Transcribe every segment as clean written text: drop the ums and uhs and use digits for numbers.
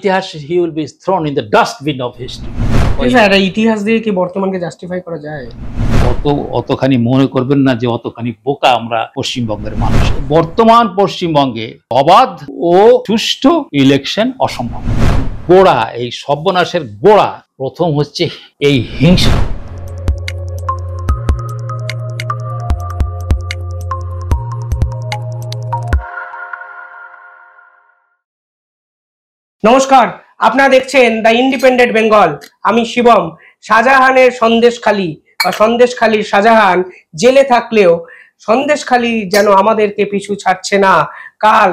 ইতিহাস he will be thrown in the dustbin of history. Sir ইতিহাস দিয়ে কি বর্তমানকে জাস্টিফাই করা যায়? অতখানি মনে করবেন না যে অতখানি বোকা আমরা পশ্চিমবঙ্গের মানুষ। বর্তমান পশ্চিমবঙ্গে অবাধ ও সুষ্ঠু ইলেকশন অসম্ভব। গোড়া, এই সর্বনাশের গোড়া প্রথম হচ্ছে এই হিংসা। নমস্কার, আপনারা দেখছেন দ্য ইন্ডিপেন্ডেন্ট বেঙ্গল। আমি শিবম। শাহজাহানের সন্দেশখালী বা সন্দেশখালীর শাহজাহান জেলে থাকলেও সন্দেশখালী যেন আমাদেরকে পিছু ছাড়ছে না। কাল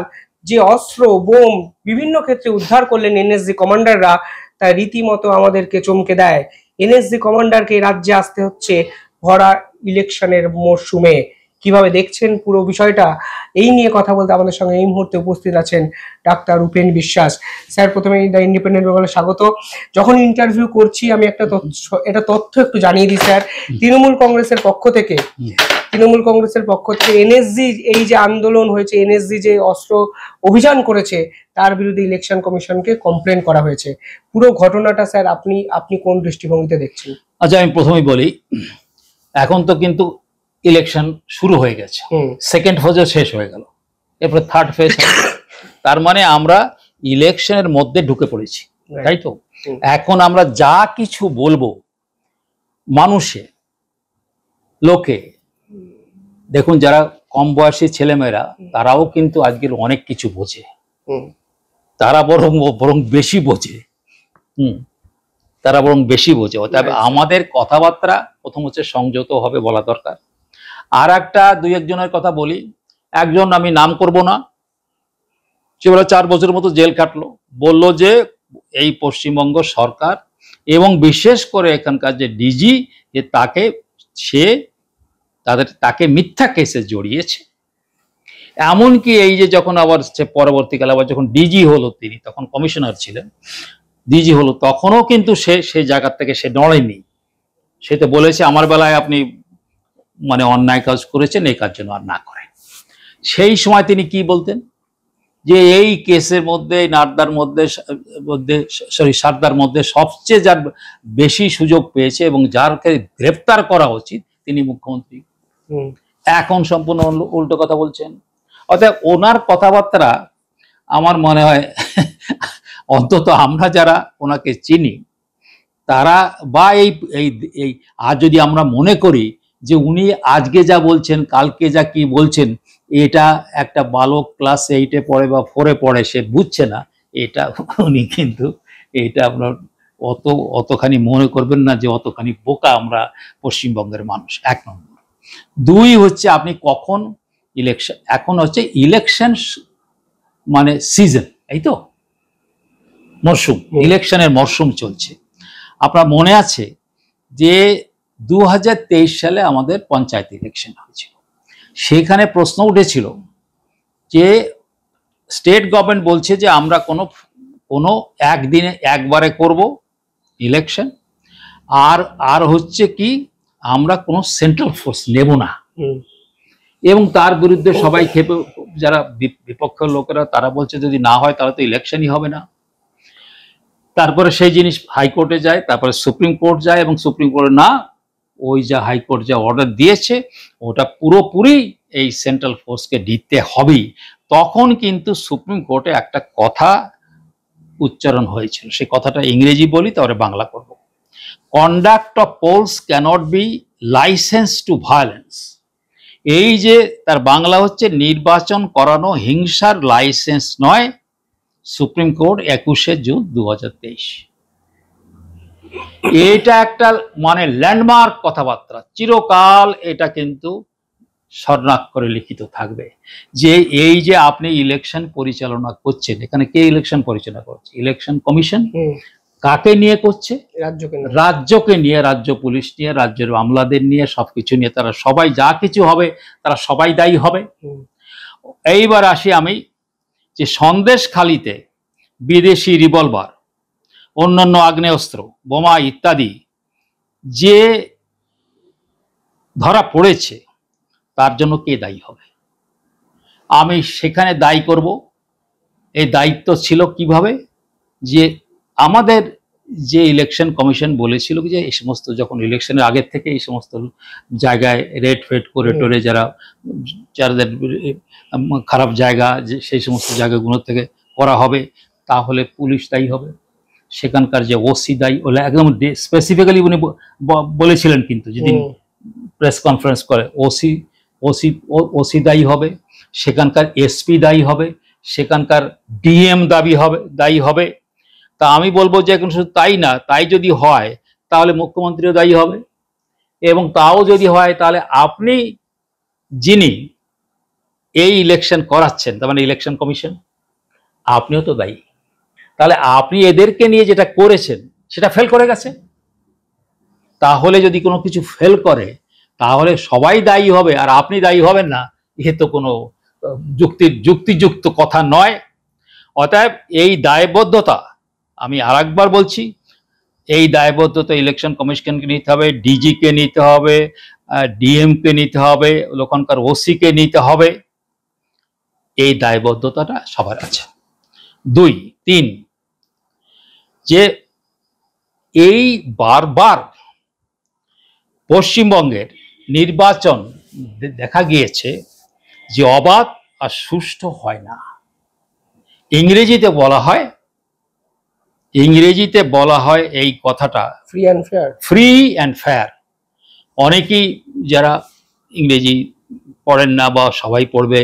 যে অস্ত্র বোম বিভিন্ন ক্ষেত্রে উদ্ধার করলেন এনএসজি কমান্ডাররা, তা রীতিমতো আমাদেরকে চমকে দেয়। এনএসজি কমান্ডারকে রাজ্যে আসতে হচ্ছে ভরা ইলেকশনের মরশুমে। কিভাবে দেখছেন পুরো বিষয়টা, এই নিয়ে কথা বলতে আমাদের সঙ্গে এই মুহূর্তে উপস্থিত আছেন ডাক্তার উপেন বিশ্বাস। স্যার, প্রথমে দ্য ইন্ডিপেন্ডেন্ট বেঙ্গলে স্বাগত। যখন ইন্টারভিউ করছি আমি একটা তথ্য একটু জানিয়ে দিই স্যার। তৃণমূল কংগ্রেসের পক্ষ থেকে এনএসজি এই যে আন্দোলন হয়েছে, এনএসজি যে অস্ত্র অভিযান করেছে, তার বিরুদ্ধে ইলেকশন কমিশনকে কমপ্লেন করা হয়েছে। পুরো ঘটনাটা স্যার আপনি কোন দৃষ্টিভঙ্গিতে দেখছেন? আচ্ছা, আমি প্রথমেই বলি, এখন তো কিন্তু ইলেকশন শুরু হয়ে গেছে, সেকেন্ড ফেজও শেষ হয়ে গেল, এরপরে থার্ড ফেজ। তার মানে আমরা ইলেকশনের মধ্যে ঢুকে পড়েছি, তাই তো? এখন আমরা যা কিছু বলবো মানুষে লোকে, দেখুন যারা কম বয়সী ছেলেমেয়েরা তারাও কিন্তু আজকের অনেক কিছু বোঝে, তারা বরং বেশি বোঝে। তারা বরং বেশি বোঝে। তবে আমাদের কথাবার্তা প্রথম হচ্ছে সংযত হবে বলা দরকার। আর একটা দুই একজনের কথা বলি। একজন, আমি নাম করব না, সে বলে 4 বছরের মতো জেল কাটলো, বলল যে এই পশ্চিমবঙ্গ সরকার এবং বিশেষ করে এখানকার যে ডিজি, যে তাকে মিথ্যা কেসে জড়িয়েছে। এমনকি এই যে যখন আবার পরবর্তীকালে আবার যখন ডিজি হলো, তিনি তখন কমিশনার ছিলেন, ডিজি হলো, তখনও কিন্তু সেই জায়গা থেকে সে নড়েনি। সে তো বলেছে আমার বেলায় আপনি মানে অন্যায় কাজ করেছেন, এই কাজ যেন আর না করেন। সেই সময় তিনি কি বলতেন যে এই কেসের মধ্যে সারদার মধ্যে সবচেয়ে যার বেশি সুযোগ পেয়েছে এবং যারকে গ্রেফতার করা উচিত তিনি মুখ্যমন্ত্রী। এখন সম্পূর্ণ উল্টো কথা বলছেন। অর্থাৎ ওনার কথাবার্তা আমার মনে হয় অন্তত আমরা যারা ওনাকে চিনি তারা, বা এই আজ যদি আমরা মনে করি যে উনি আজকে যা বলছেন কালকে যা কি বলছেন, এটা একটা বালক ক্লাস 8-এ পড়ে বা 4-এ পড়ে, সে বুঝছে না, এটা উনি কিন্তু এটা আপনার অতখানি মনে করবেন না যে অতখানি বোকা আমরা পশ্চিমবঙ্গের মানুষ। 1 নম্বর। 2 হচ্ছে আপনি কখন ইলেকশন, এখন হচ্ছে ইলেকশন মানে সিজন, এই তো মরশুম, ইলেকশনের মরশুম চলছে। আপনার মনে আছে যে 2023 সালে আমাদের পঞ্চায়েত ইলেকশন হয়েছিল, সেখানে প্রশ্ন উঠেছিল যে স্টেট গভর্নমেন্ট বলছে যে আমরা কোনো একদিনে একবারে করব ইলেকশন, আর হচ্ছে কি আমরা কোনো সেন্ট্রাল ফোর্স নেব না। এবং তার বিরুদ্ধে সবাই ক্ষেপে, যারা বিপক্ষের লোকেরা তারা বলছে যদি না হয় তাহলে তো ইলেকশনই হবে না। তারপরে সেই জিনিস হাইকোর্টে যায়, তারপরে সুপ্রিম কোর্ট যায়, এবং সুপ্রিম কোর্টে না, ওই যা হাইকোর্ট যা অর্ডার দিয়েছে ওটা পুরোপুরি এই সেন্ট্রাল ফোর্সকে দিতে হবেই। তখন কিন্তু সুপ্রিম কোর্টে একটা কথা উচ্চারণ হয়েছিল, সেই কথাটা ইংরেজি বলি তারপরে বাংলা করব। Conduct of polls can't be license to violence. এই যে তার বাংলা হচ্ছে নির্বাচন করানো হিংসার লাইসেন্স নয়, সুপ্রিম কোর্ট 21শে জুন 2023। এটা একটা মানে ল্যান্ডমার্ক কথাবার্তা, চিরকাল এটা কিন্তু স্বর্ণাক্ষরে লিখিত থাকবে যে এই যে আপনি ইলেকশন পরিচালনা করছেন, এখানে কে ইলেকশন পরিচালনা করছে? Election commission. কাকে নিয়ে করছে? রাজ্যকে নিয়ে, রাজ্য পুলিশ নিয়ে, রাজ্যের আমলাদের নিয়ে, সবকিছু নিয়ে। তারা সবাই যা কিছু হবে তারা সবাই দায়ী হবে। এইবার আসি আমি যে সন্দেশখালীতে বিদেশি রিভলভার, অন্যান্য আগ্নেয়াস্ত্র, বোমা ইত্যাদি যে ধরা পড়েছে, তার জন্য কে দায়ী হবে? আমি সেখানে দায়ী করব। এই দায়িত্ব ছিল কিভাবে? যে আমাদের যে ইলেকশন কমিশন বলেছিল যে এই সমস্ত যখন ইলেকশনের আগের থেকে এই সমস্ত জায়গায় রেড ফেড করে টোরে যাদের খারাপ জায়গা যে সেই সমস্ত জায়গাগুলো থেকে করা হবে, তাহলে পুলিশ দায়ী হবে, সেখানকার যে ওসি দায়ী, ওরা একদম স্পেসিফিক্যালি উনি বলেছিলেন, কিন্তু যেদিন প্রেস কনফারেন্স করে ওসি দায়ী হবে, সেখানকার এসপি দায়ী হবে, সেখানকার ডিএম দায়ী হবে। তা আমি বলবো যে এখন শুধু তাই না, তাই যদি হয় তাহলে মুখ্যমন্ত্রীও দায়ী হবে, এবং তাও যদি হয় তাহলে আপনি যিনি এই ইলেকশন করাচ্ছেন, তার মানে ইলেকশন কমিশন, আপনিও তো দায়ী। তাহলে আপনি এদেরকে নিয়ে যেটা করেছেন সেটা ফেল করে গেছে। তাহলে যদি কোনো কিছু ফেল করে তাহলে সবাই দায়ী হবে আর আপনি দায়ী হবেন না, এ তো কোনো যুক্তিযুক্ত কথা নয়। অতএব এই দায়বদ্ধতা, আমি আরেকবার বলছি, এই দায়বদ্ধতা ইলেকশন কমিশনকে নিতে হবে, ডিজিকে নিতে হবে, ডিএমকে নিতে হবে, ওখানকার ওসিকে নিতে হবে। এই দায়বদ্ধতাটা সবার আছে। 2, 3, যে এই বারবার পশ্চিমবঙ্গের নির্বাচন দেখা গিয়েছে যে অবাধ আর সুষ্ঠু হয় না। ইংরেজিতে বলা হয় এই কথাটা ফ্রি অ্যান্ড ফেয়ার। অনেকেই যারা ইংরেজি পড়েন না বা সবাই পড়বে,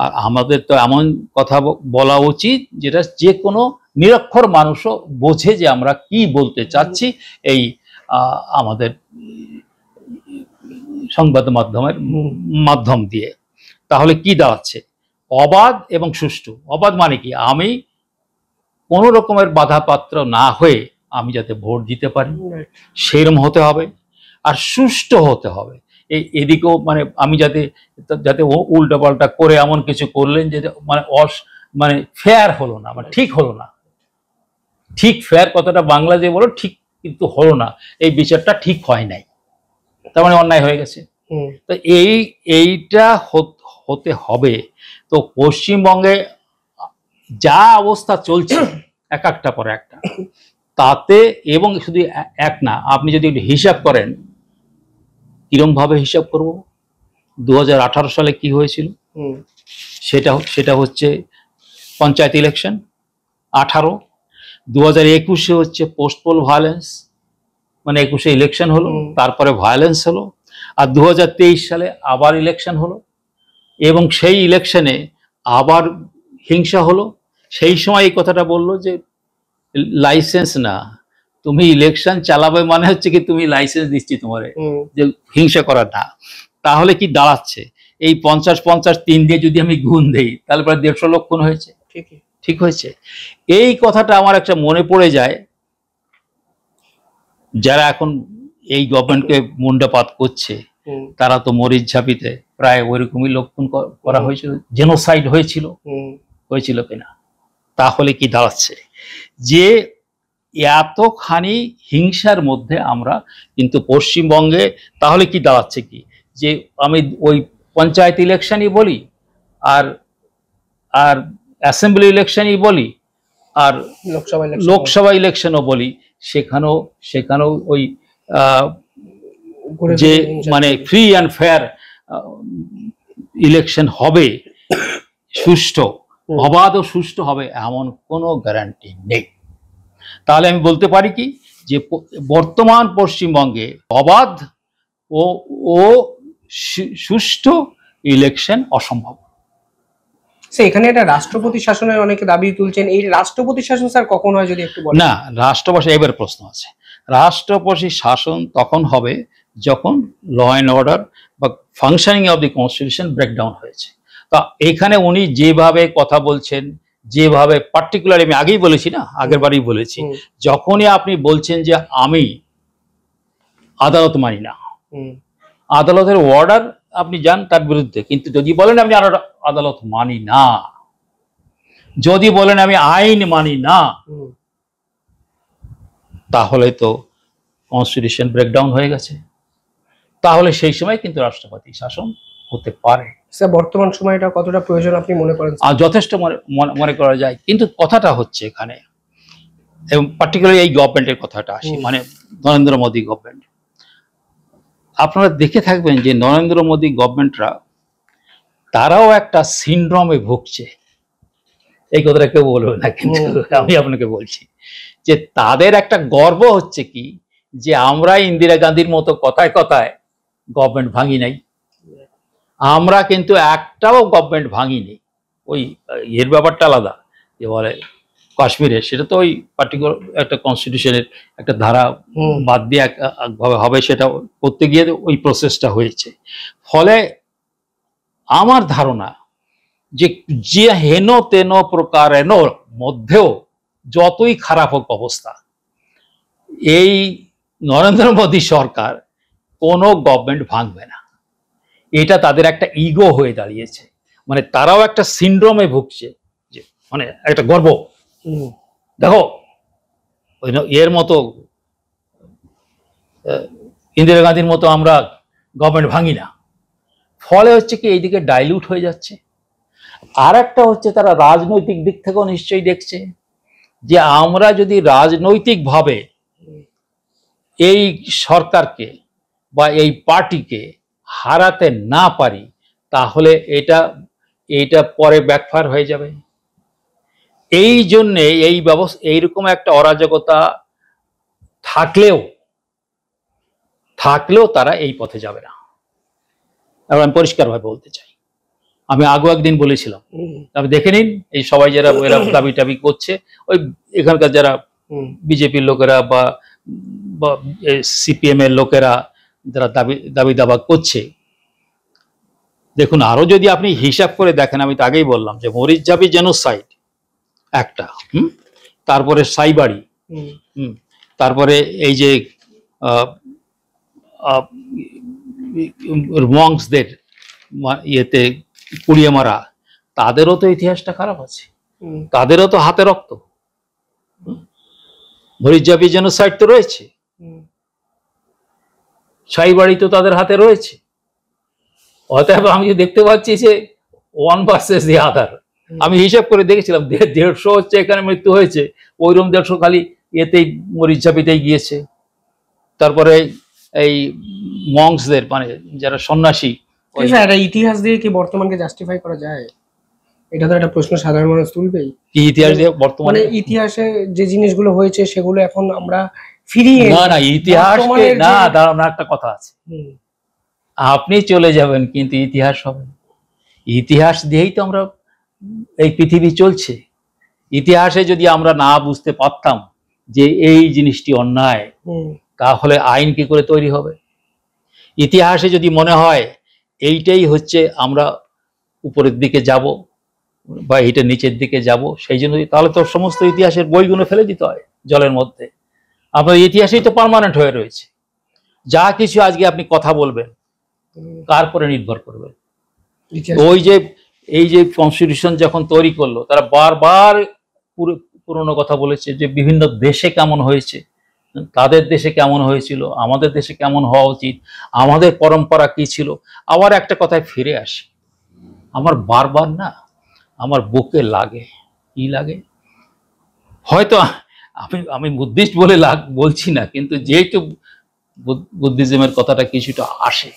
আর আমাদের তো এমন কথা বলা উচিত যেটা যে কোনো নিরক্ষর মানুষও বোঝে যে আমরা কি বলতে চাচ্ছি এই আমাদের সংবাদ মাধ্যম দিয়ে। তাহলে কি দাঁড়াচ্ছে? অবাধ এবং সুষ্ঠু। অবাধ মানে কি? আমি কোনো রকমের বাধাপাত্র না হয়ে আমি যাতে ভোট দিতে পারি সেরকম হতে হবে, আর সুষ্ঠু হতে হবে। এদিকেও মানে আমি যাতে উল্টাপাল্টা করে এমন কিছু করলেন যে মানে ফেয়ার হলো না, মানে ঠিক হলো না। ঠিক ফেয়ার কথাটা বাংলা যে বলো ঠিক, কিন্তু হলো না, এই বিচারটা ঠিক হয় নাই, তার মানে অন্যায় হয়ে গেছে। তো এইটা হতে হবে। তো পশ্চিমবঙ্গে যা অবস্থা চলছে একটা পর একটা, তাতে, এবং শুধু এক না, আপনি যদি হিসাব করেন, কিরম ভাবে হিসাব করব, 2018 সালে কি হয়েছিল, সেটা হচ্ছে পঞ্চায়েত ইলেকশন 18, 2021 হচ্ছে পোস্টপোল ভায়োলেন্স, মানে 21 ইলেকশন হলো, তারপরে ভায়োলেন্স হলো, আর 2023 সালে আবার ইলেকশন হলো, এবং সেই ইলেকশনে আবার হিংসা হলো। সেই সময় এই কথাটা বললো যে লাইসেন্স না, তুমি ইলেকশন চালাবে মানে হচ্ছে কি তুমি লাইসেন্স দিচ্ছি তোমারে, যে হিংসা করার না। তাহলে কি দাঁড়াচ্ছে? এই 50-50 3 দিয়ে যদি আমি গুণ দেই তাহলে প্রায় 150 লক্ষ খুন হয়েছে। ঠিক হয়েছে। এই কথাটা আমার একটা মনে পড়ে যায়, যারা এখন এই গভর্নমেন্টকে মুন্ডাপাত করছে তারা তো মরিচ ঝাঁপিতে প্রায় ওইরকমই লোক খুন করা হয়েছিল, জেনোসাইড হয়েছিল কিনা। তাহলে কি দাঁড়াচ্ছে? যে এতখানি হিংসার মধ্যে আমরা কিন্তু পশ্চিমবঙ্গে, তাহলে কি দাঁড়াচ্ছে কি, যে আমি ওই পঞ্চায়েত ইলেকশনই বলি আর অ্যাসেম্বলি ইলেকশনই বলি আর লোকসভা ইলেকশনও বলি, সেখানেও ওই যে মানে ফ্রি অ্যান্ড ফেয়ার ইলেকশন হবে, সুষ্ঠু, অবাধ ও সুষ্ঠু হবে, এমন কোনো গ্যারান্টি নেই। তাহলে আমি বলতে পারি কি, যে বর্তমান পশ্চিমবঙ্গে অবাধ ও সুষ্ঠু ইলেকশন অসম্ভব। এখানে একটা রাষ্ট্রপতি শাসনের অনেকে দাবি তুলছেন, এই রাষ্ট্রপতি শাসন স্যার কখন হয় যদি একটু বলেন। না, রাষ্ট্রপতি, এবার প্রশ্ন আছে, রাষ্ট্রপতি শাসন তখন হবে যখন ল অ্যান্ড অর্ডার বা functioning of the constitution breakdown হয়েছে। তা এখানে উনি যেভাবে কথা বলছেন, যেভাবে পার্টিকুলার, আমি আগেই বলেছি না, আগের বারই বলেছি, যখনই আপনি বলছেন যে আমি আদালত মানি না, আদালতের অর্ডার আপনি যান তার বিরুদ্ধে, কিন্তু যদি বলেন আমি আদালত মানি না, যদি বলেন আমি আইন মানি না, তাহলে তো কনস্টিটিউশন ব্রেকডাউন হয়ে গেছে। তাহলে সেই সময় কিন্তু রাষ্ট্রপতি শাসন হতে পারে। স্যার বর্তমান সময়টা কতটা প্রয়োজন আপনি মনে করেন? যথেষ্ট মনে করা যায়, কিন্তু কথাটা হচ্ছে এখানে এবং পার্টিকুলারলি এই গভর্নমেন্টের কথাটা আসি, মানে নরেন্দ্র মোদী গভর্নমেন্ট। আপনারা দেখে থাকবেন যে নরেন্দ্র মোদী গভর্নমেন্টরা তারাও একটা সিনড্রোমে ভুগছে। এই কথাটা কেউ বলবে না, কিন্তু আমি আপনাকে বলছি যে তাদের একটা গর্ব হচ্ছে কি, যে আমরা ইন্দিরা গান্ধীর মতো কথায় কথায় গভর্নমেন্ট ভাঙি নাই, আমরা কিন্তু একটাও গভর্নমেন্ট ভাঙিনি। ওই এর ব্যাপারটা আলাদা, যে বলে কাশ্মীরে, সেটা তো ওই পার্টিকুলার একটা কনস্টিটিউশনের একটা ধারা বাদ দিয়ে একভাবে হবে, সেটা করতে গিয়ে ওই প্রসেসটা হয়েছে। ফলে আমার ধারণা যে যে হেন তেন প্রকারেণ মধ্যেও যতই খারাপ হোক অবস্থা, এই নরেন্দ্র মোদী সরকার কোনো গভর্নমেন্ট ভাঙবে না। এটা তাদের একটা ইগো হয়ে দাঁড়িয়েছে, মানে তারাও একটা সিনড্রোমে ভুগছে, যে মানে একটা গর্ব, দেখো এর মতো ইন্দিরা গান্ধীর মতো আমরা গভর্নমেন্ট ভাঙি না। ফলে হচ্ছে কি এইদিকে ডাইলিউট হয়ে যাচ্ছে। আর একটা হচ্ছে তারা রাজনৈতিক দিক থেকেও নিশ্চয়ই দেখছে যে আমরা যদি রাজনৈতিকভাবে এই সরকারকে বা এই পার্টিকে হারাতে না পারি, তাহলে এটা পরে ব্যাকফায়ার হয়ে যাবে। এই জন্যে এই ব্যবস্থা, এইরকম একটা অরাজকতা থাকলেও তারা এই পথে যাবে না। এবার আমি পরিষ্কারভাবে বলতে চাই, আমি আগেও একদিন বলেছিলাম, আপনি দেখে নিন, এই সবাই যারা দাবি টাবি করছে, ওই এখানকার যারা বিজেপির লোকেরা বা সিপিএম এর লোকেরা যারা দাবি দাবা করছে, দেখুন আরো যদি আপনি হিসাব করে দেখেন, আমি তো আগেই বললাম যে মরিচঝাপি জেনোসাইড একটা, তারপরে সাইবাড়ি, তারপরে এই যে মংসদের ইয়েতে পুড়িয়ে মারা, তাদেরও তো ইতিহাসটা খারাপ আছে, তাদেরও তো হাতে রক্ত। মরিচঝাপি জেনোসাইড তো রয়েছে, সাইবাড়ি তো তাদের হাতে রয়েছে। অতএব আমি দেখতে পাচ্ছি যে ওয়ান ভার্সেস দি আদার। আমি হিসাব করে দেখেছিলাম 150 হচ্ছে এখানে মৃত্যু হয়েছে, ওইরকম 150 খালি এতেই মরিচঝাপিতেই গিয়েছে। তারপরে এই মংসদের, মানে যারা সন্ন্যাসী, ইতিহাস দিয়ে কি বর্তমানকে জাস্টিফাই করা যায়? এটা তো একটা প্রশ্ন সাধারণ মানুষ তুলবেই। কি ইতিহাস দিয়ে বর্তমানে, ইতিহাসে যে জিনিসগুলো হয়েছে সেগুলো এখন আমরা ফিরিয়ে, না ইতিহাসকে না, দাঁড়ান, একটা কথা আছে, আপনি চলে যাবেন কিন্তু ইতিহাস হবে। ইতিহাস দিয়েই তো আমরা এই পৃথিবী চলছে। ইতিহাসে যদি আমরা না বুঝতে পারতাম যে এই জিনিসটি অন্যায়, তাহলে আইন কি করে তৈরি হবে? ইতিহাসে যদি মনে হয় এইটাই হচ্ছে আমরা উপরের দিকে যাব বা এইটা নিচের দিকে যাব, সেই জন্য তাহলে তো সমস্ত ইতিহাসের বইগুলো ফেলে দিতে হয় জলের মধ্যে। আপনার ইতিহাসেই তো পার্মানেন্ট হয়ে রয়েছে। যা কিছু আজকে আপনি কথা বলবেন, কার পরে নির্ভর করবে? ওই যে এই যে কনস্টিটিউশন যখন তৈরি করলো, তারা বারবার পুরনো কথা বলেছে যে বিভিন্ন দেশে কেমন হয়েছে, তাদের দেশে কেমন হয়েছিল, আমাদের দেশে কেমন হওয়া উচিত, আমাদের পরম্পরা কি ছিল। আবার একটা কথায় ফিরে আসি, আমার বারবার না, আমার বুকে লাগে, কি লাগে, হয়তো আমি বুদ্ধিস্ট বলে বলছি না, কিন্তু যেহেতু বুদ্ধিজমের কথাটা কিছুটা আসে,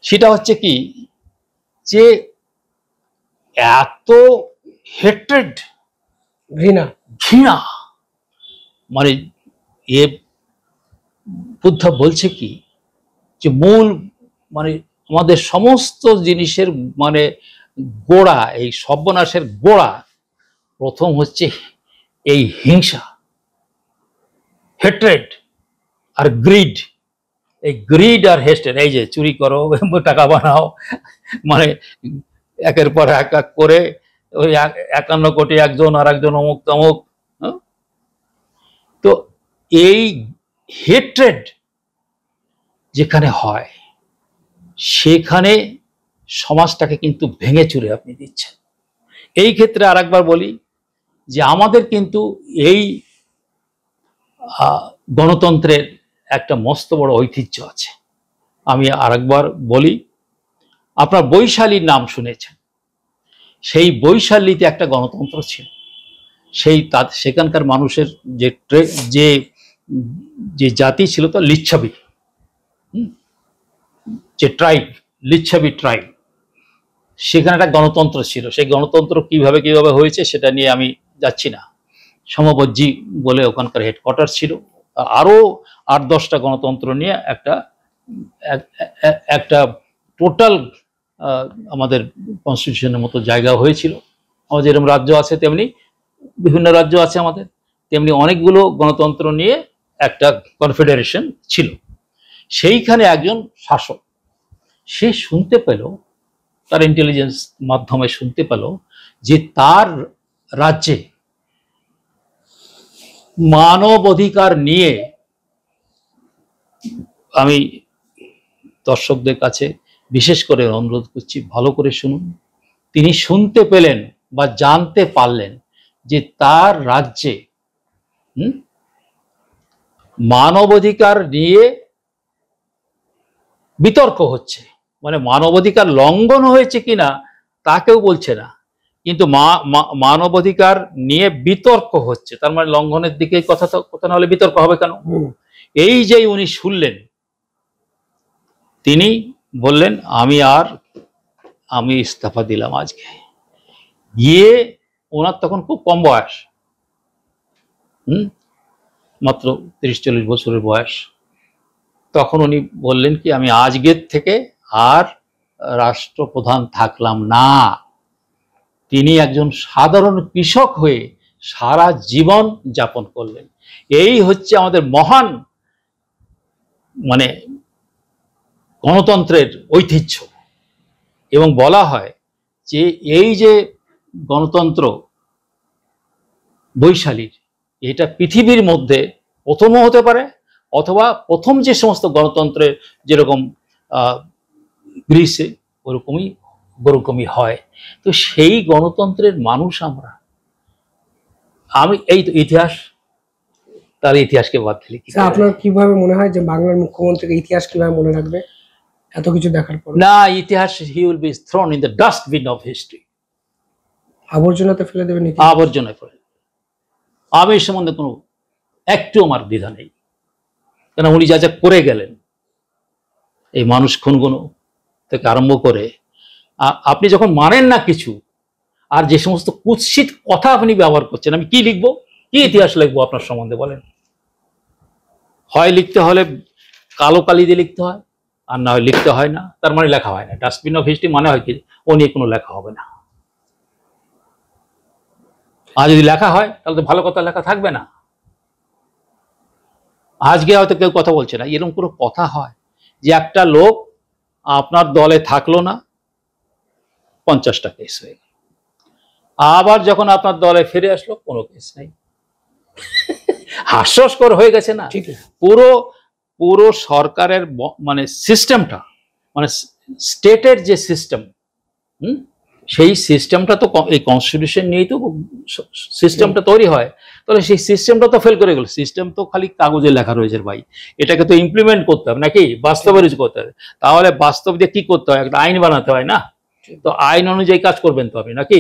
সেটা হচ্ছে কি যে এত হেট্রেড, ঘৃণা, মানে বুদ্ধ বলছে কি যে মূল, মানে আমাদের সমস্ত জিনিসের মানে গোড়া, এই সর্বনাশের গোড়া প্রথম হচ্ছে এই হিংসা, হেট্রেড আর গ্রিড। এই গ্রিড আর হেস্টেড, এই যে চুরি করো, টাকা বানাও, মানে একের পর এক এক করে ওই 51 কোটি একজন আর একজন অমুক তমুক। তো এই হেট্রেড যেখানে হয়, সেখানে সমাজটাকে কিন্তু ভেঙে চুরে আপনি দিচ্ছেন। এই ক্ষেত্রে আর একবার বলি যে আমাদের কিন্তু এই গণতন্ত্রের একটা মস্ত বড় ঐতিহ্য আছে। আমি আরেকবার বলি, আপনার বৈশালীর নাম শুনেছেন, সেই বৈশালীতে একটা গণতন্ত্র ছিল। সেই সেখানকার মানুষের যে যে যে জাতি ছিল তো লিচ্ছাবি, যে ট্রাইব, লিচ্ছাবি ট্রাইব, সেখানে একটা গণতন্ত্র ছিল। সেই গণতন্ত্র কিভাবে কিভাবে হয়েছে সেটা নিয়ে আমি যাচ্ছি না। সমবজ্জি বলে ওখানকার হেডকোয়ার্টার ছিল, আরো 8-10টা গণতন্ত্র নিয়ে একটা টোটাল আমাদের কনস্টিটিউশনের মতো জায়গা হয়েছিল। আমাদের যেরকম রাজ্য আছে তেমনি বিভিন্ন রাজ্য আছে আমাদের, তেমনি অনেকগুলো গণতন্ত্র নিয়ে একটা কনফেডারেশন ছিল। সেইখানে একজন শাসক, সে শুনতে পেল, তার ইন্টেলিজেন্স মাধ্যমে শুনতে পেল যে তার রাজ্যে মানব অধিকার নিয়ে, আমি দর্শকদের কাছে বিশেষ করে অনুরোধ করছি ভালো করে শুনুন, তিনি শুনতে পেলেন বা জানতে পারলেন যে তার রাজ্যে মানবাধিকার নিয়ে বিতর্ক হচ্ছে। মানে মানবাধিকার লঙ্ঘন হয়েছে কিনা তা কেউ বলছে না, কিন্তু মানবাধিকার নিয়ে বিতর্ক হচ্ছে, তার মানে লঙ্ঘনের দিকে কথা না হলে বিতর্ক হবে কেন? এই যে উনি শুনলেন, তিনি বললেন আমি ইস্তফা দিলাম আজকে। গিয়ে ওনার তখন খুব কম বয়স, মাত্র 30-40 বছরের বয়স। তখন উনি বললেন কি, আমি আজকের থেকে আর রাষ্ট্রপ্রধান থাকলাম না। তিনি একজন সাধারণ কৃষক হয়ে সারা জীবন যাপন করলেন। এই হচ্ছে আমাদের মহান মানে গণতন্ত্রের ঐতিহ্য। এবং বলা হয় যে এই যে গণতন্ত্র বৈশালীর, এটা পৃথিবীর মধ্যে প্রথমও হতে পারে, অথবা প্রথম যে সমস্ত গণতন্ত্রের যেরকম গ্রিসে ওরকমই হয়। তো সেই গণতন্ত্রের মানুষ আমরা। এই তো ইতিহাস, তার ইতিহাসকে বাদ দিলে আপনার কিভাবে মনে হয় যে বাংলার মুখ্যমন্ত্রীকে ইতিহাস কিভাবে মনে রাখবে এত কিছু দেখার পর? না, ইতিহাস he will be thrown in the dustbin of history. আবর্জনাতে ফেলে দেবেন, আবর্জনায় ফেলে। আমি এর সম্বন্ধে কোনো একটু আমার দ্বিধা নেই, কেন উনি যা যা করে গেলেন, এই মানুষ খুনগুনো থেকে আরম্ভ করে, আপনি যখন মানেন না কিছু, আর যে সমস্ত কুৎসিত কথা আপনি ব্যবহার করছেন, আমি কি লিখবো, কি ইতিহাস লিখবো আপনার সম্বন্ধে বলেন? হয় লিখতে হলে কালো কালি দিয়ে লিখতে হয়, আর না হয় লিখতে হয় না, তার মানে লেখা হয় না। ডাস্টবিন অফ হিস্ট্রি মানে হয় কি, ও নিয়ে কোনো লেখা হবে না। আর যদি লেখা হয় তাহলে তো ভালো কথা লেখা থাকবে না। আজকে হয়তো কেউ কথা বলছে না, এরকম কোনো কথা হয় যে একটা লোক আপনার দলে থাকলো না, 50টা কেস হয়ে গেল, আবার যখন আপনার দলে ফিরে আসলো কোনো কেস নেই। হাস্যস্কর হয়ে গেছে না? পুরো সরকারের মানে সিস্টেমটা, মানে স্টেটের যে সিস্টেম, সেই সিস্টেমটা তো এই কনস্টিটিউশন নিয়েই তো সিস্টেমটা তৈরি হয়। তাহলে সেই সিস্টেমটা তো ফেল করে গেল। সিস্টেম তো খালি কাগজে লেখা রয়েছে ভাই, এটাকে তো ইমপ্লিমেন্ট করতে হবে নাকি, বাস্তবে রুজু করতে হবে। তাহলে বাস্তব দিয়ে কি করতে হয়, একটা আইন বানাতে হয় না? তো আইন অনুযায়ী কাজ করবেন তো আপনি, নাকি?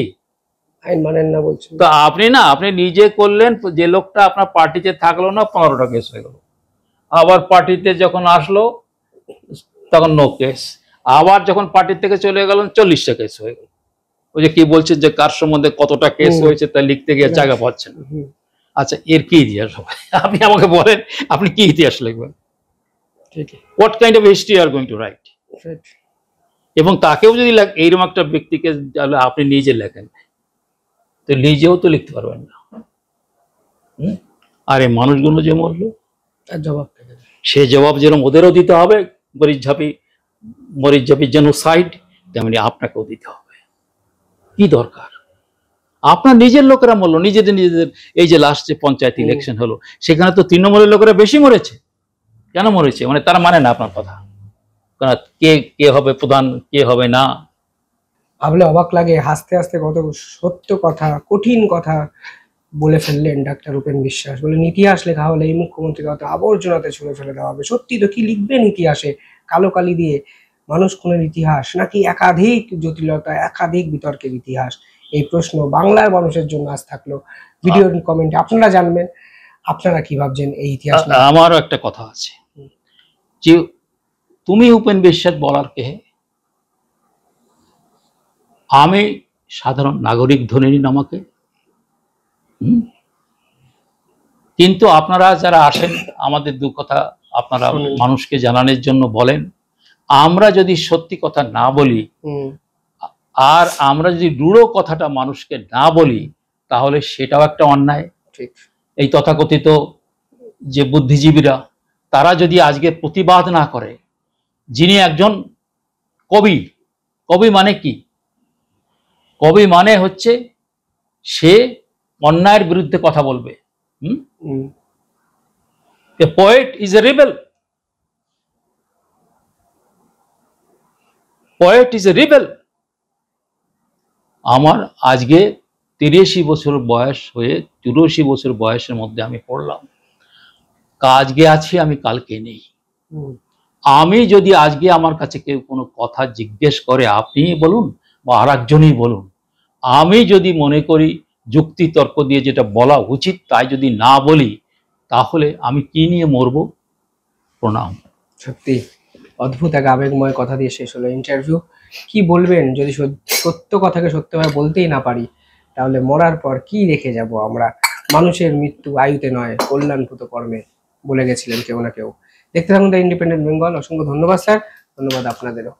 আইন মানেন না বলছেন তো আপনি নিজে করলেন, যে লোকটা আপনার পার্টিতে থাকলো না 15টা কেস হয়ে গেল, আবার পার্টিতে যখন আসলো তখন নো কেস, আবার যখন পার্টি থেকে চলে গেলেন 40টা কেস হয়ে গেল। ওই যে কি বলছেন যে কার সম্বন্ধে কতটা কেস হয়েছে তা লিখতে গিয়ে জায়গা পাচ্ছেন। আচ্ছা, এর কি ইতিহাস হবে? আপনি আমাকে বলেন, আপনি কি ইতিহাস লিখবেন? What kind of history are going to right? এবং তাকেও যদি এইরকম একটা ব্যক্তিকে আপনি নিজে লেখেন, তো নিজেও তো লিখতে পারবেন না। আর এই মানুষগুলো যে মরলো, তার জবাব সে জবাব যেরকম ওদেরও দিতে হবে, মরিচঝাপি জেনোসাইড, তেমনি আপনাকেও দিতে হবে। কি দরকার? আপনার নিজের লোকেরা মরলো, নিজেদের। এই যে লাস্ট যে পঞ্চায়েত ইলেকশন হলো, সেখানে তো তৃণমূলের লোকেরা বেশি মরেছে। কেন মরেছে? মানে তারা মানে না আপনার কথা, কারণ কে হবে প্রধান, কে হবে না। ভাবলে অবাক লাগে, হাসতে হাসতে কত সত্য কথা, কঠিন কথা বলে ফেললেন ডাক্তার উপেন বিশ্বাস। বলেন ইতিহাস লেখা হলে এই মুখ্যমন্ত্রীকে হয়তো আবর্জনাতে ছুঁড়ে ফেলে দেওয়া হবে। সত্যি তো, কি লিখবেন ইতিহাসে? কালো কালি দিয়ে মানুষ খুনের ইতিহাস, নাকি একাধিক জটিলতা, একাধিক বিতর্কের ইতিহাস? এই প্রশ্ন বাংলার মানুষের জন্য আজ থাকলো। ভিডিও কমেন্টে আপনারা জানবেন আপনারা কি ভাবছেন এই ইতিহাস নিয়ে। আমারও একটা কথা আছে যে তুমি উপেন বিশ্বাস বলার কে, আমি সাধারণ নাগরিক ধরে নিন আমাকে। কিন্তু আপনারা যারা আসেন আমাদের দু কথা আপনারা মানুষকে জানানোর জন্য বলেন, আমরা যদি সত্যি কথা না বলি আর আমরা যদি দৃঢ় কথাটা মানুষকে না বলি তাহলে সেটাও একটা অন্যায়। ঠিক। এই তথাকথিত যে বুদ্ধিজীবীরা তারা যদি আজকে প্রতিবাদ না করে, যিনি একজন কবি, কবি মানে কি? কবি মানে হচ্ছে সে অন্যায়ের বিরুদ্ধে কথা বলবে। A poet is a rebel. Poet is a rebel. আমার আজকে 83 বছর বয়স হয়ে 84 বছর বয়সের মধ্যে আমি পড়লাম। আজকে আছি, আমি কালকে নেই। আমি যদি আজকে আমার কাছে কেউ কোনো কথা জিজ্ঞেস করে, আপনি বলুন বা আর একজনই বলুন, আমি যদি মনে করি যুক্তি তর্ক দিয়ে যেটা বলা উচিত তাই যদি না বলি তাহলে আমি কি নিয়ে মরবো? প্রণাম। সত্যি অদ্ভুত এক আবেগময় কথা দিয়ে শেষ হলো ইন্টারভিউ। কি বলবেন? যদি সত্য কথাকে সত্যভাবে বলতেই না পারি তাহলে মরার পর কি রেখে যাব আমরা? মানুষের মৃত্যু আয়ুতে নয় কল্যাণপুত কর্মে বলে গেছিলেন কেউ না কেউ। দেখতে থাকুন দ্য ইন্ডিপেন্ডেন্ট বেঙ্গল। অসংখ্য ধন্যবাদ স্যার, ধন্যবাদ আপনাদেরও।